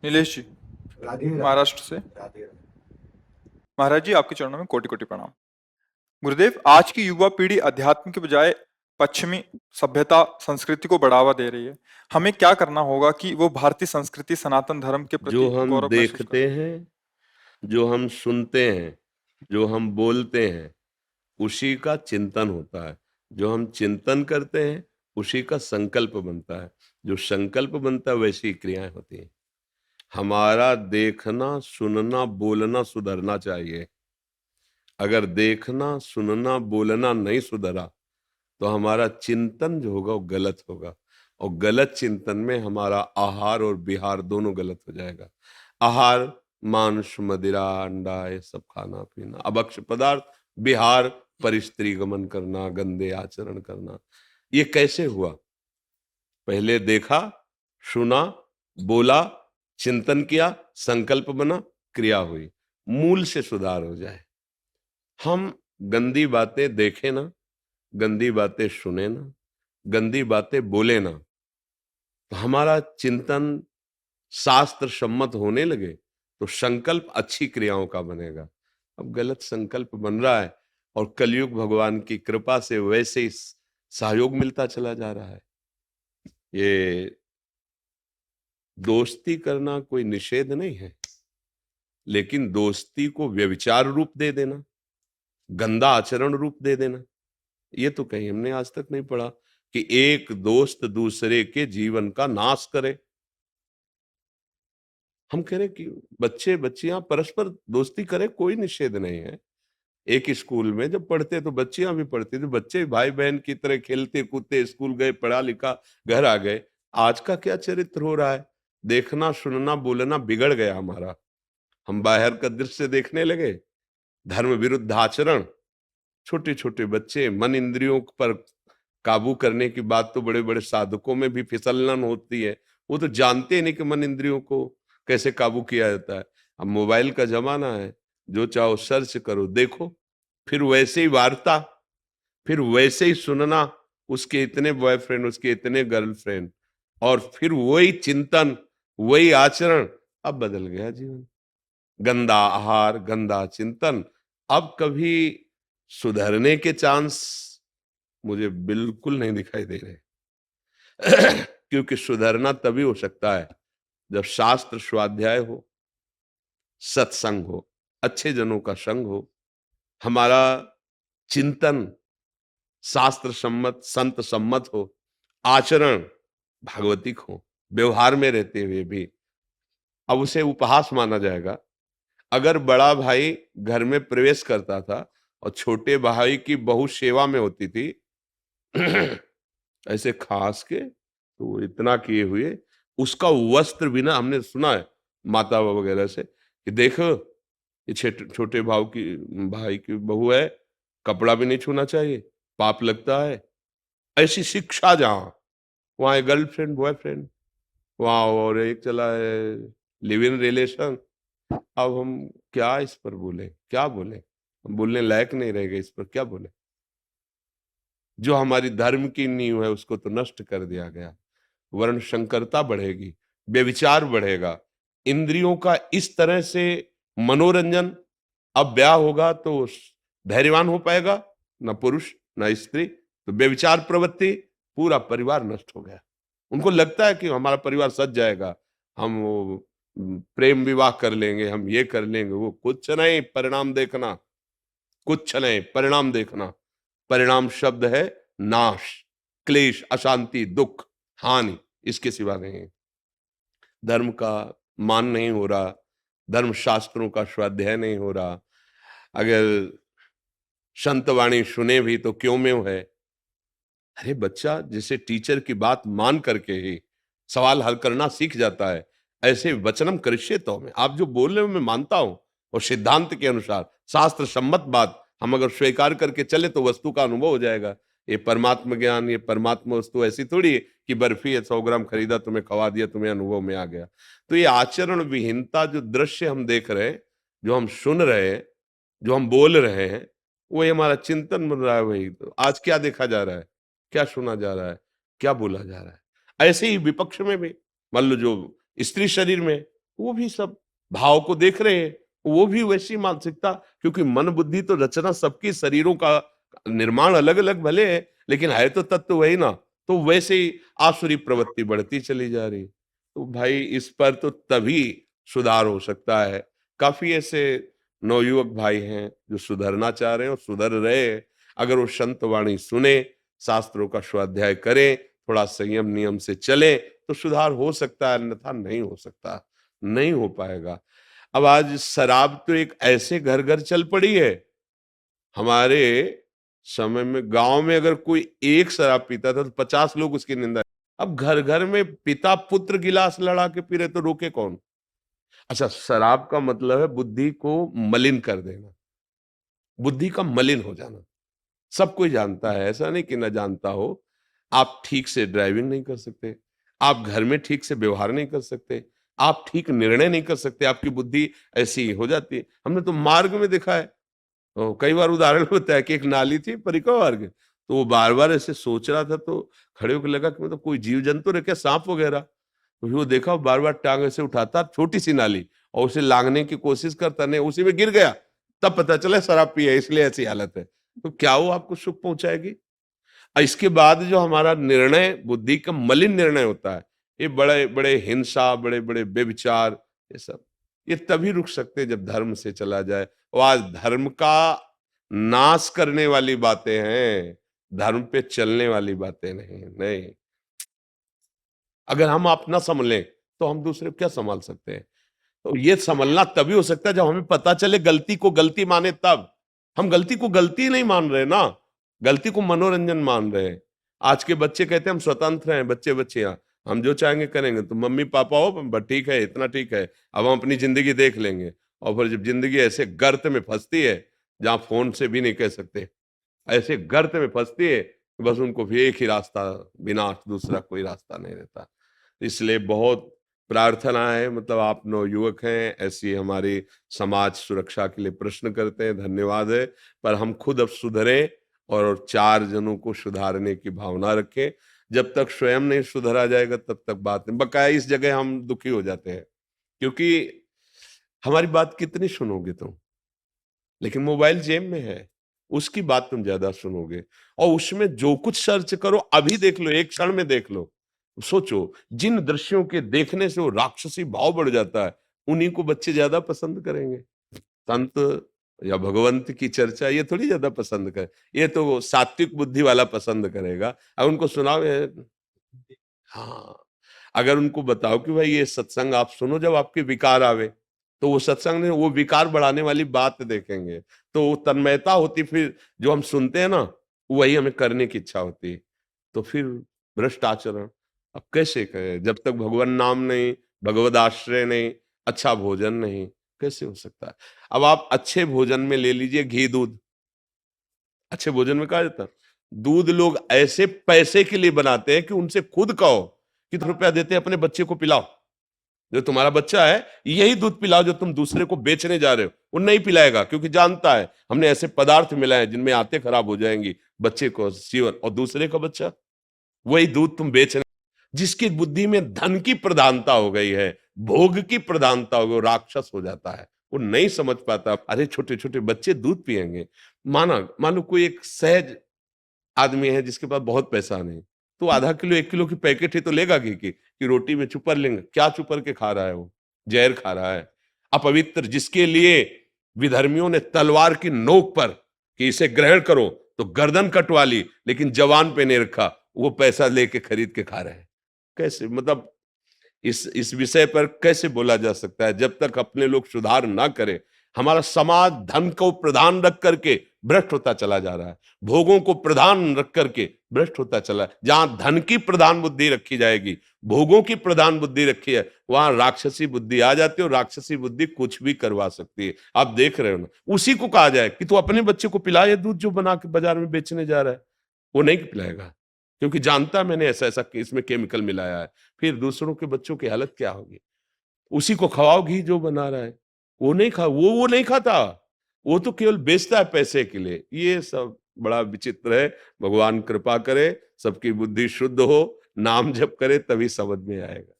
नीलेश जी, राधे राधे। महाराष्ट्र से। राधे राधे। महाराज जी, आपके चरणों में कोटि कोटि प्रणाम। गुरुदेव, आज की युवा पीढ़ी अध्यात्म के बजाय पश्चिमी सभ्यता संस्कृति को बढ़ावा दे रही है। हमें क्या करना होगा कि वो भारतीय संस्कृति सनातन धर्म के जो प्रति हम गौरव महसूस देखते करें? हैं, जो हम सुनते हैं, जो हम बोलते हैं, उसी का चिंतन होता है। जो हम चिंतन करते हैं, उसी का संकल्प बनता है। जो संकल्प बनता है, वैसी क्रियाएं होती हैं। हमारा देखना, सुनना, बोलना सुधरना चाहिए। अगर देखना, सुनना, बोलना नहीं सुधरा तो हमारा चिंतन जो होगा वो गलत होगा, और गलत चिंतन में हमारा आहार और विहार दोनों गलत हो जाएगा। आहार मांस, मदिरा, अंडा, ये सब खाना पीना, अभक्ष्य पदार्थ। विहार परिस्त्री गमन करना, गंदे आचरण करना। ये कैसे हुआ? पहले देखा, सुना, बोला, चिंतन किया, संकल्प बना, क्रिया हुई। मूल से सुधार हो जाए। हम गंदी बातें देखें ना, गंदी बातें सुने ना, गंदी बातें बोले ना, तो हमारा चिंतन शास्त्र सम्मत होने लगे तो संकल्प अच्छी क्रियाओं का बनेगा। अब गलत संकल्प बन रहा है, और कलयुग भगवान की कृपा से वैसे ही सहयोग मिलता चला जा रहा है। ये दोस्ती करना कोई निषेध नहीं है, लेकिन दोस्ती को व्यभिचार रूप दे देना, गंदा आचरण रूप दे देना, ये तो कहीं हमने आज तक नहीं पढ़ा कि एक दोस्त दूसरे के जीवन का नाश करे। हम कह रहे कि बच्चे बच्चियां परस्पर दोस्ती करें, कोई निषेध नहीं है। एक स्कूल में जब पढ़ते तो बच्चियां भी पढ़ती थी, बच्चे भाई बहन की तरह खेलते कूदते, स्कूल गए, पढ़ा लिखा, घर आ गए। आज का क्या चरित्र हो रहा है? देखना, सुनना, बोलना बिगड़ गया हमारा। हम बाहर का दृश्य देखने लगे, धर्म विरुद्ध आचरण। छोटे छोटे बच्चे, मन इंद्रियों पर काबू करने की बात तो बड़े बड़े साधकों में भी फिसलन होती है। वो तो जानते नहीं कि मन इंद्रियों को कैसे काबू किया जाता है। अब मोबाइल का जमाना है, जो चाहो सर्च करो, देखो, फिर वैसे ही वार्ता, फिर वैसे ही सुनना, उसके इतने बॉयफ्रेंड, उसके इतने गर्लफ्रेंड, और फिर वही चिंतन, वही आचरण। अब बदल गया जीवन। गंदा आहार, गंदा चिंतन। अब कभी सुधरने के चांस मुझे बिल्कुल नहीं दिखाई दे रहे। क्योंकि सुधरना तभी हो सकता है जब शास्त्र स्वाध्याय हो, सत्संग हो, अच्छे जनों का संग हो, हमारा चिंतन शास्त्र सम्मत, संत सम्मत हो, आचरण भागवतिक हो, व्यवहार में रहते हुए भी। अब उसे उपहास माना जाएगा। अगर बड़ा भाई घर में प्रवेश करता था और छोटे भाई की बहू सेवा में होती थी, ऐसे खास के, तो वो इतना किए हुए, उसका वस्त्र भी ना, हमने सुना है माता वगैरह से कि देखो, ये छोटे भाई की बहू है, कपड़ा भी नहीं छूना चाहिए, पाप लगता है। ऐसी शिक्षा जहां, वहां गर्लफ्रेंड बॉयफ्रेंड, वहां और एक चला है लिव इन रिलेशन। अब हम क्या इस पर बोले, क्या बोले? हम बोलने लायक नहीं रह गए, इस पर क्या बोले? जो हमारी धर्म की नींव है उसको तो नष्ट कर दिया गया। वर्ण संकरता बढ़ेगी, व्यभिचार बढ़ेगा, इंद्रियों का इस तरह से मनोरंजन। अब ब्याह होगा तो धैर्यवान हो पाएगा ना पुरुष ना स्त्री, तो व्यभिचार प्रवृत्ति, पूरा परिवार नष्ट हो गया। उनको लगता है कि हमारा परिवार सज जाएगा, हम वो प्रेम विवाह कर लेंगे, हम ये कर लेंगे, वो कुछ नहीं, परिणाम देखना। कुछ नहीं, परिणाम देखना। परिणाम शब्द है नाश, क्लेश, अशांति, दुख, हानि, इसके सिवा नहीं। धर्म का मान नहीं हो रहा, धर्म शास्त्रों का स्वाध्याय नहीं हो रहा। अगर संत वाणी सुने भी तो क्यों में है। अरे बच्चा जिसे टीचर की बात मान करके ही सवाल हल करना सीख जाता है, ऐसे वचनम करिष्ये तो में, आप जो बोल रहे हो मैं मानता हूं, और सिद्धांत के अनुसार शास्त्र सम्मत बात हम अगर स्वीकार करके चले तो वस्तु का अनुभव हो जाएगा। ये परमात्मा ज्ञान, ये परमात्मा वस्तु ऐसी थोड़ी है कि बर्फी है, 100 ग्राम खरीदा, तुम्हें खवा दिया, तुम्हें अनुभव में आ गया। तो ये आचरण विहीनता, जो दृश्य हम देख रहे हैं, जो हम सुन रहे हैं, जो हम बोल रहे हैं, वही हमारा चिंतन बन रहा है। वही तो आज क्या देखा जा रहा है, क्या सुना जा रहा है, क्या बोला जा रहा है। ऐसे ही विपक्ष में भी, मान लो जो स्त्री शरीर में वो भी सब भाव को देख रहे हैं, वो भी वैसी मानसिकता, क्योंकि मन बुद्धि तो रचना सबकी, शरीरों का निर्माण अलग अलग भले है, लेकिन है तो तत्व वही ना। तो वैसे ही आसुरी प्रवृत्ति बढ़ती चली जा रही। तो भाई इस पर तो तभी सुधार हो सकता है। काफी ऐसे नवयुवक भाई हैं जो सुधरना चाह रहे हैं और सुधर रहे हैं। अगर वो संत वाणी सुने, शास्त्रों का स्वाध्याय करें, थोड़ा संयम नियम से चले, तो सुधार हो सकता है, अन्यथा नहीं हो सकता, नहीं हो पाएगा। अब आज शराब तो एक ऐसे घर घर चल पड़ी है। हमारे समय में गांव में अगर कोई एक शराब पीता था तो 50 लोग उसकी निंदा। अब घर घर में पिता पुत्र गिलास लड़ा के पी रहे, तो रोके कौन? अच्छा, शराब का मतलब है बुद्धि को मलिन कर देना, बुद्धि का मलिन हो जाना। सब कोई जानता है, ऐसा नहीं कि ना जानता हो। आप ठीक से ड्राइविंग नहीं कर सकते, आप घर में ठीक से व्यवहार नहीं कर सकते, आप ठीक निर्णय नहीं कर सकते, आपकी बुद्धि ऐसी हो जाती है। हमने तो मार्ग में देखा है, कई बार उदाहरण होता है कि एक नाली थी परिक्रमा मार्ग, तो वो बार बार ऐसे सोच रहा था, तो खड़े होकर लगा कि मतलब कोई जीव जंतु रखे, सांप वगैरह। तो फिर वो देखा, बार बार टांग ऐसे उठाता, छोटी सी नाली, और उसे लांघने की कोशिश करता, नहीं उसी में गिर गया। तब पता चला शराब पी है, इसलिए ऐसी हालत है। तो क्या वो आपको सुख पहुंचाएगी? इसके बाद जो हमारा निर्णय बुद्धि का मलिन निर्णय होता है, ये बड़े बड़े हिंसा, बड़े बड़े व्यभिचार, ये सब ये तभी रुक सकते हैं जब धर्म से चला जाए। और आज धर्म का नाश करने वाली बातें हैं, धर्म पे चलने वाली बातें नहीं। नहीं, अगर हम अपना संभलें तो हम दूसरे को क्या संभाल सकते हैं? तो ये संभलना तभी हो सकता है जब हमें पता चले गलती को गलती माने तब। हम गलती को गलती नहीं मान रहे ना, गलती को मनोरंजन मान रहे हैं। आज के बच्चे कहते हैं हम स्वतंत्र हैं, बच्चे बच्चियां, हम जो चाहेंगे करेंगे, तो मम्मी पापा हो बस ठीक है, इतना ठीक है, अब हम अपनी जिंदगी देख लेंगे। और फिर जब जिंदगी ऐसे गर्त में फंसती है जहां फोन से भी नहीं कह सकते, ऐसे गर्त में फंसती है, बस उनको भी एक ही रास्ता, विनाश, दूसरा कोई रास्ता नहीं रहता। इसलिए बहुत प्रार्थना है, मतलब आप नवयुवक हैं, ऐसी हमारी समाज सुरक्षा के लिए प्रश्न करते हैं, धन्यवाद है। पर हम खुद अब सुधरें और 4 जनों को सुधारने की भावना रखें। जब तक स्वयं नहीं सुधरा जाएगा तब तक बात नहीं। बकाया इस जगह हम दुखी हो जाते हैं, क्योंकि हमारी बात कितनी सुनोगे तुम? लेकिन मोबाइल जेब में है, उसकी बात तुम ज्यादा सुनोगे। और उसमें जो कुछ सर्च करो, अभी देख लो, एक क्षण में देख लो। सोचो, जिन दृश्यों के देखने से वो राक्षसी भाव बढ़ जाता है, उन्हीं को बच्चे ज्यादा पसंद करेंगे। संत या भगवंत की चर्चा ये थोड़ी ज्यादा पसंद करे, ये तो वो सात्विक बुद्धि वाला पसंद करेगा। अब उनको सुनाओ हाँ, अगर उनको बताओ कि भाई ये सत्संग आप सुनो जब आपके विकार आवे, तो वो सत्संग में वो विकार बढ़ाने वाली बात देखेंगे, तो वो तन्मयता होती, फिर जो हम सुनते हैं ना, वही हमें करने की इच्छा होती है। तो फिर भ्रष्ट आचरण अब कैसे करें जब तक भगवान नाम नहीं, भगवद आश्रय नहीं, अच्छा भोजन नहीं, कैसे हो सकता है? अब आप अच्छे भोजन में ले लीजिए घी दूध, अच्छे भोजन में कहा जाता है, दूध लोग ऐसे पैसे के लिए बनाते हैं कि उनसे खुद कहो कि ₹1 देते हैं अपने बच्चे को पिलाओ, जो तुम्हारा बच्चा है यही दूध पिलाओ जो तुम दूसरे को बेचने जा रहे हो। वो नहीं पिलाएगा, क्योंकि जानता है हमने ऐसे पदार्थ मिलाए जिनमें आंतें खराब हो जाएंगी बच्चे को जीवन, और दूसरे का बच्चा वही दूध तुम बेच रहे। जिसकी बुद्धि में धन की प्रधानता हो गई है, भोग की प्रधानता हो गई, वो राक्षस हो जाता है। वो नहीं समझ पाता, अरे छोटे छोटे बच्चे दूध पिएंगे। मानो कोई एक सहज आदमी है जिसके पास बहुत पैसा नहीं, तो आधा किलो 1 किलो की पैकेट ही तो लेगा घी की, कि रोटी में चुपर लेंगे। क्या चुपर के खा रहा है? वो जहर खा रहा है। अपवित्र, जिसके लिए विधर्मियों ने तलवार की नोक पर कि इसे ग्रहण करो तो गर्दन कटवा ली, लेकिन जवान पे नहीं रखा, वो पैसा लेके खरीद के खा रहे हैं। कैसे, मतलब इस विषय पर कैसे बोला जा सकता है? जब तक अपने लोग सुधार ना करें, हमारा समाज धन को प्रधान रख करके भ्रष्ट होता चला जा रहा है, भोगों को प्रधान रख करके भ्रष्ट होता चला है। जहां धन की प्रधान बुद्धि रखी जाएगी, भोगों की प्रधान बुद्धि रखी है, वहां राक्षसी बुद्धि आ जाती है, और राक्षसी बुद्धि कुछ भी करवा सकती है। आप देख रहे हो ना, उसी को कहा जाए कि तू अपने बच्चे को पिला ये दूध जो बना के बाजार में बेचने जा रहा है, वो नहीं पिलाएगा, क्योंकि जानता है मैंने ऐसा ऐसा इसमें केमिकल मिलाया है। फिर दूसरों के बच्चों की हालत क्या होगी? उसी को खवाओ घी जो बना रहा है, वो नहीं खाता, वो तो केवल बेचता है पैसे के लिए। ये सब बड़ा विचित्र है। भगवान कृपा करे, सबकी बुद्धि शुद्ध हो, नाम जप करे, तभी समझ में आएगा।